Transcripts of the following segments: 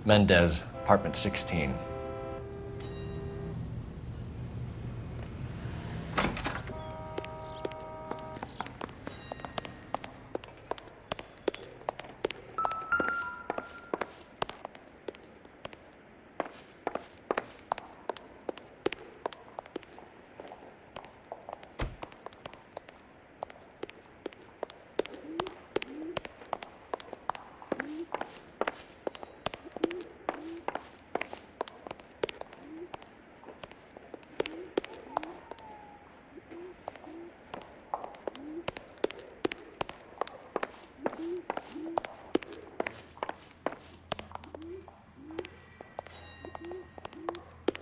Mendez, apartment 16.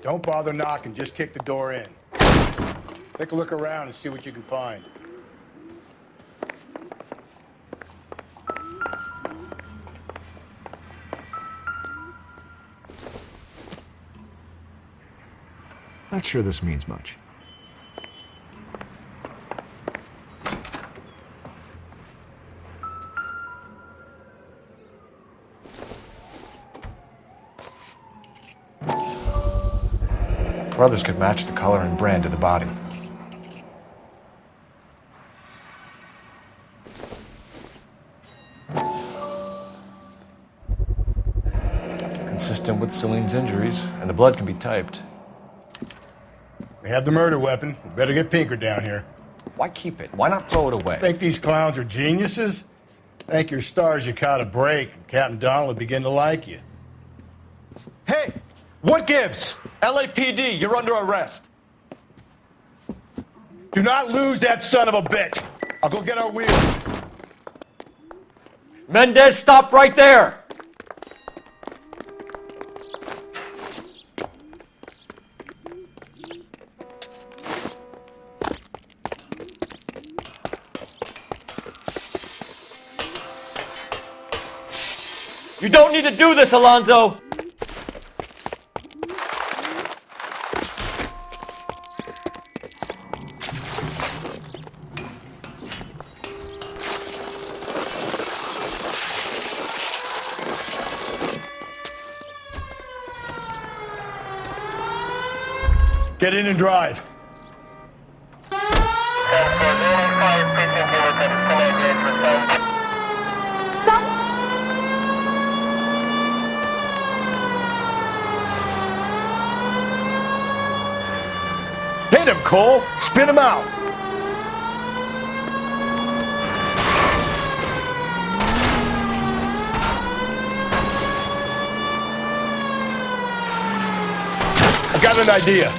Don't bother knocking, just kick the door in. Take a look around and see what you can find. Not sure this means much. Brothers could match the color and brand of the body. Consistent with Celine's injuries, and the blood can be typed. We have the murder weapon. We better get Pinker down here. Why keep it? Why not throw it away? Think these clowns are geniuses? Thank your stars you caught a break, and Captain Donald will begin to like you. Hey, what gives? LAPD, you're under arrest. Do not lose that son of a bitch. I'll go get our wheels. Mendez, stop right there! You don't need to do this, Alonzo! Get in and drive. Hit him, Cole. Spin him out. I got an idea.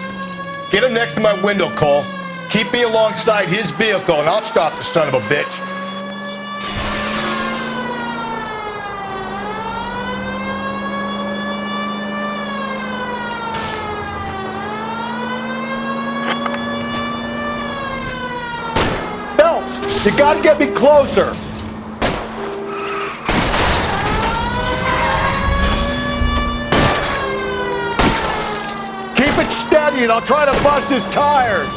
Get him next to my window, Cole. Keep me alongside his vehicle, and I'll stop the son of a bitch. Phelps, you gotta get me closer. Keep it steady and I'll try to bust his tires.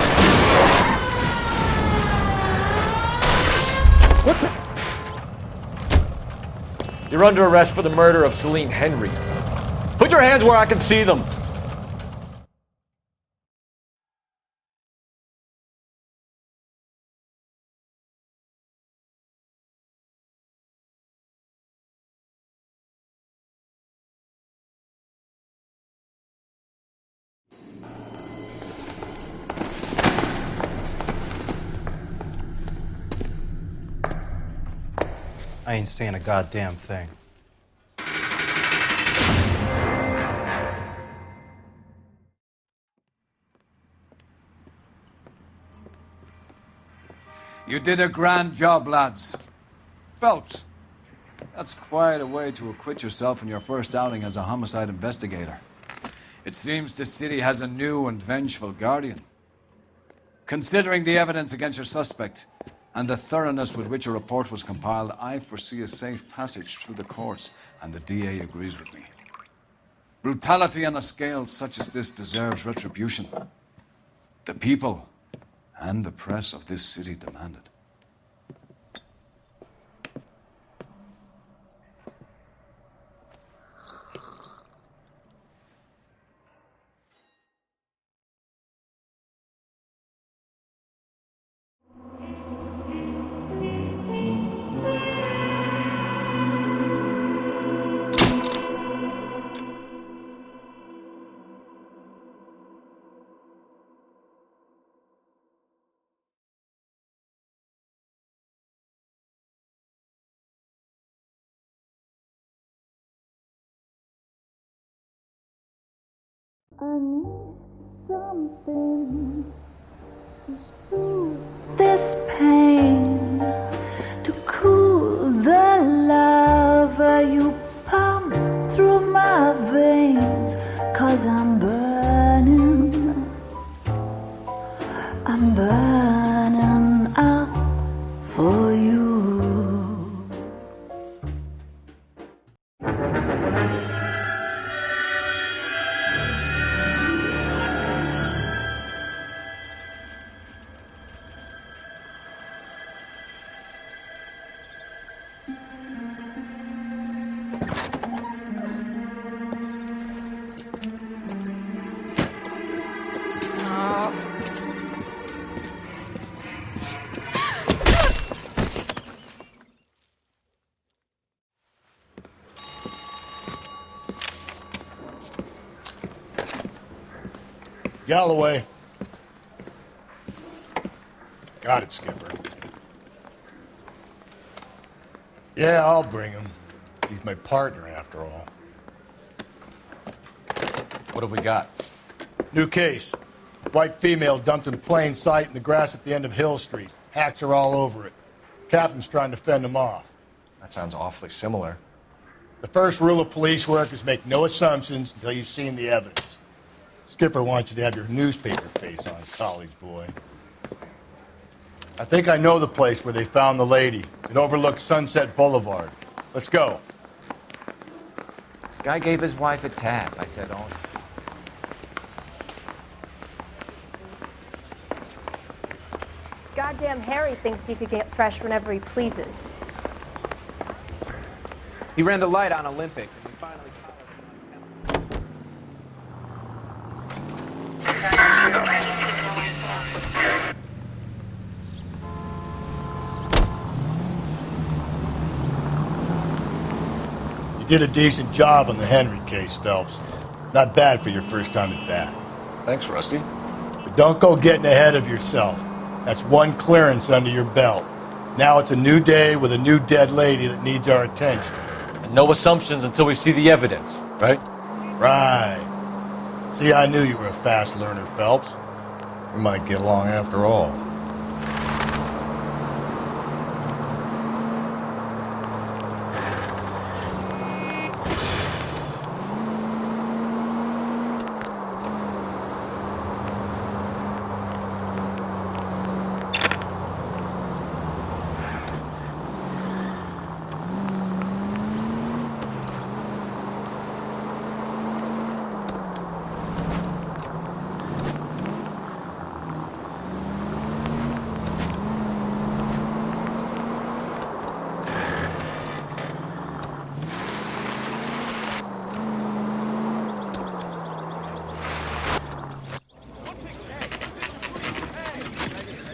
What the? You're under arrest for the murder of Celine Henry. Put your hands where I can see them. I ain't saying a goddamn thing. You did a grand job, lads. Phelps, that's quite a way to acquit yourself in your first outing as a homicide investigator. It seems the city has a new and vengeful guardian. Considering the evidence against your suspect, and the thoroughness with which a report was compiled, I foresee a safe passage through the courts, and the DA agrees with me. Brutality on a scale such as this deserves retribution. The people and the press of this city demand it. I need something to soothe this pain, to cool the lava you pump through my veins, 'cause I'm burning up for you. Galloway. Got it, Skipper. Yeah, I'll bring him. He's my partner, after all. What have we got? New case. White female dumped in plain sight in the grass at the end of Hill Street. Hacks are all over it. Captain's trying to fend them off. That sounds awfully similar. The first rule of police work is make no assumptions until you've seen the evidence. Skipper wants you to have your newspaper face on, college boy. I think I know the place where they found the lady. It overlooks Sunset Boulevard. Let's go. Guy gave his wife a tap. I said, oh. Goddamn Harry thinks he could get fresh whenever he pleases. He ran the light on Olympic, and we finally collared him on Temple. You did a decent job on the Henry case, Phelps. Not bad for your first time at bat. Thanks, Rusty. But don't go getting ahead of yourself. That's one clearance under your belt. Now it's a new day with a new dead lady that needs our attention. And no assumptions until we see the evidence, right? Right. See, I knew you were a fast learner, Phelps. We might get along after all.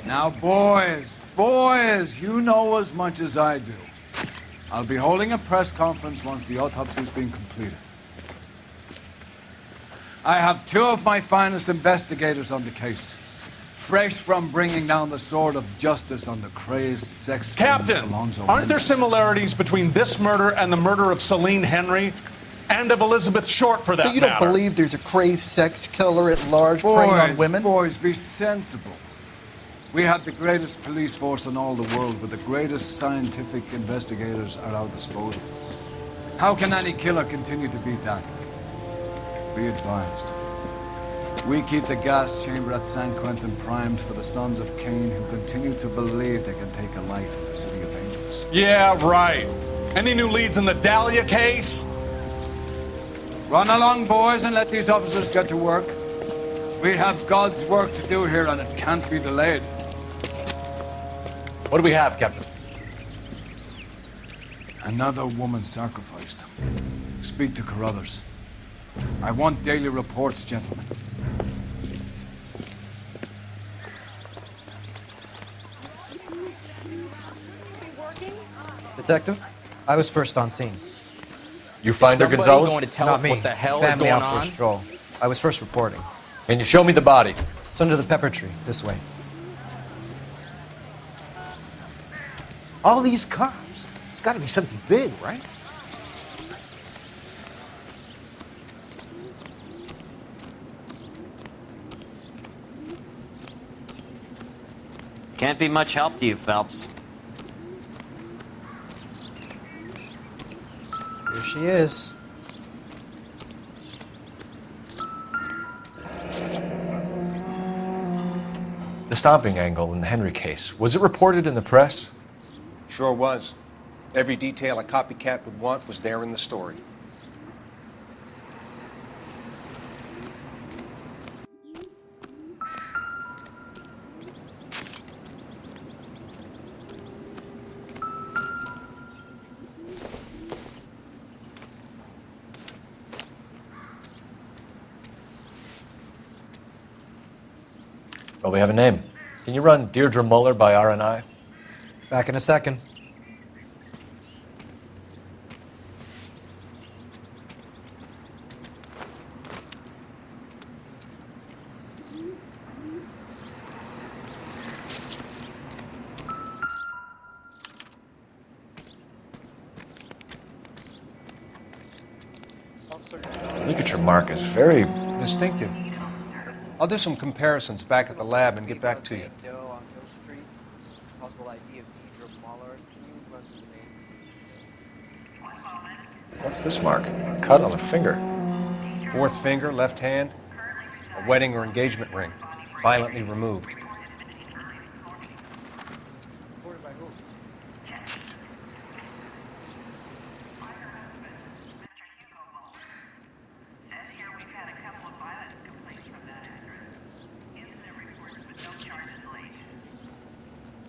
Now, boys, you know as much as I do. I'll be holding a press conference once the autopsy's been completed. I have two of my finest investigators on the case, fresh from bringing down the sword of justice on the crazed sex Captain, Alonzo aren't there Mendes. similarities between this murder and the murder of Celine Henry? And of Elizabeth Short, for that So you don't matter? believe there's a crazed sex killer at large preying on women? Boys, be sensible. We have the greatest police force in all the world, with the greatest scientific investigators at our disposal. How can any killer continue to beat that? Be advised. We keep the gas chamber at San Quentin primed for the sons of Cain who continue to believe they can take a life in the City of Angels. Yeah, right. Any new leads in the Dahlia case? Run along, boys, and let these officers get to work. We have God's work to do here, and it can't be delayed. What do we have, Captain? Another woman sacrificed. Speak to Carruthers. I want daily reports, gentlemen. Detective, I was first on scene. You find her, Somebody Gonzalez? going to tell Not us me. what the hell Family is going out for on? a stroll. I was first reporting. Can you show me the body? It's under the pepper tree, this way. All these cops. It's got to be something big, right? Can't be much help to you, Phelps. Here she is. The stomping angle in the Henry case, was it reported in the press? Sure was. Every detail a copycat would want was there in the story. Well, we have a name. Can you run Deirdre Muller by RNI? Back in a second. Look at your mark. It's very Distinctive. I'll do some comparisons back at the lab and get back to you. What's this mark? A cut on the finger. Fourth finger, left hand. A wedding or engagement ring. Violently removed.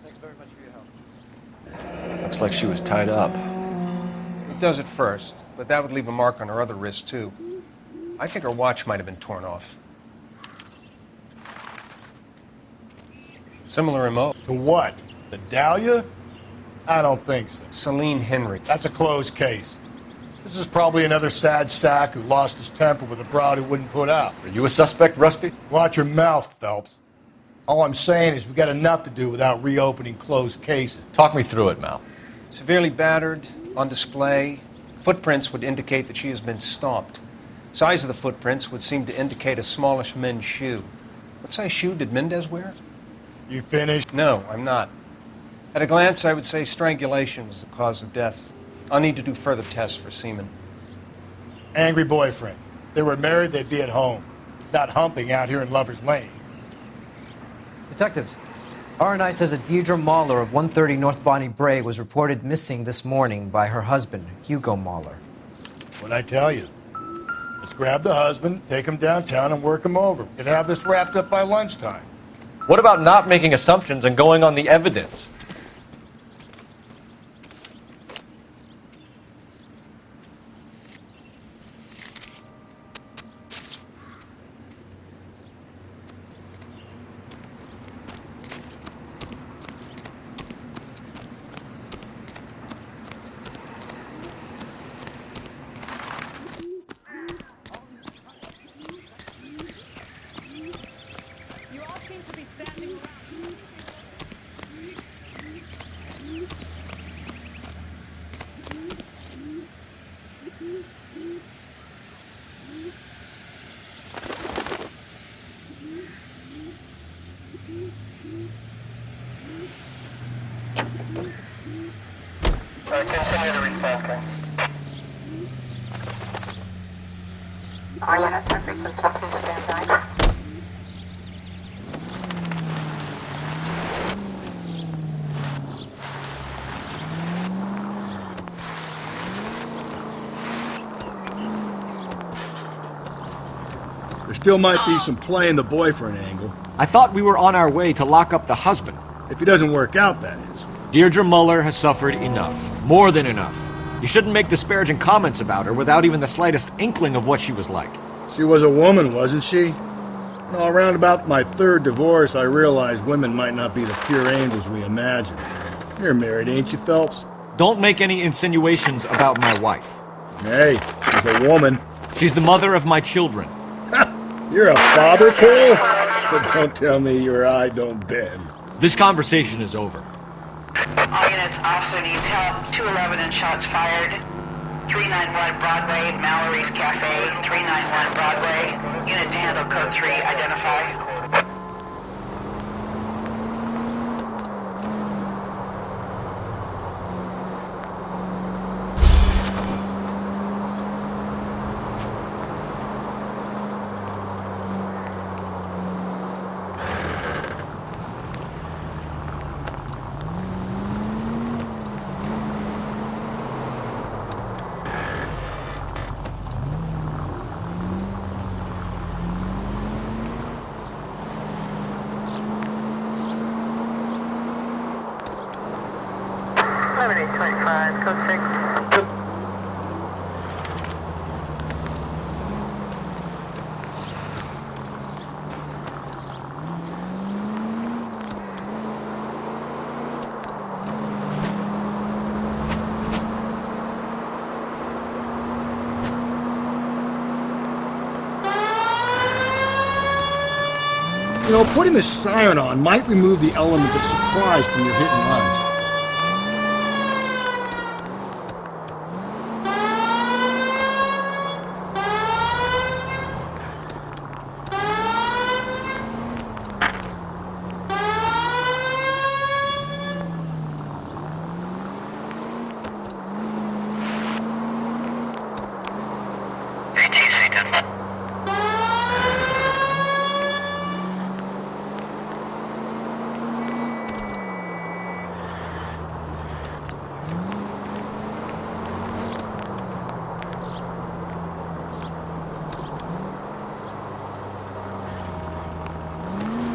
Thanks very much for your help. Looks like she was tied up. It does at first, but that would leave a mark on her other wrist, too. I think her watch might have been torn off. Similar MO. To what? The Dahlia? I don't think so. Celine Henry. That's a closed case. This is probably another sad sack who lost his temper with a broad who wouldn't put out. Are you a suspect, Rusty? Watch your mouth, Phelps. All I'm saying is we got enough to do without reopening closed cases. Talk me through it, Mal. Severely battered, on display. Footprints would indicate that she has been stomped. Size of the footprints would seem to indicate a smallish men's shoe. What size shoe did Mendez wear? You finished? No, I'm not. At a glance, I would say strangulation was the cause of death. I'll need to do further tests for semen. Angry boyfriend. If they were married, they'd be at home. Not humping out here in Lover's Lane. Detectives, RNI says that Deirdre Mahler of 130 North Bonnie Bray was reported missing this morning by her husband, Hugo Mahler. What'd I tell you? Let's grab the husband, take him downtown, and work him over. We could have this wrapped up by lunchtime. What about not making assumptions and going on the evidence? Continue the resampling. All units have frequency to stand by. There still might be some play in the boyfriend angle. I thought we were on our way to lock up the husband. If he doesn't work out, that is. Deirdre Muller has suffered enough. More than enough. You shouldn't make disparaging comments about her without even the slightest inkling of what she was like. She was a woman, wasn't she? Well, around about my third divorce, I realized women might not be the pure angels we imagine. You're married, ain't you, Phelps? Don't make any insinuations about my wife. Hey, she's a woman. She's the mother of my children. You're a father, Cole? But don't tell me your eye don't bend. This conversation is over. All units, officer needs help. 211 and shots fired. 391 Broadway, Mallory's Cafe. 391 Broadway. Unit to handle code 3, identify. 11825, code 6. You know, putting the siren on might remove the element of surprise from your hit and runs.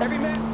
Every man.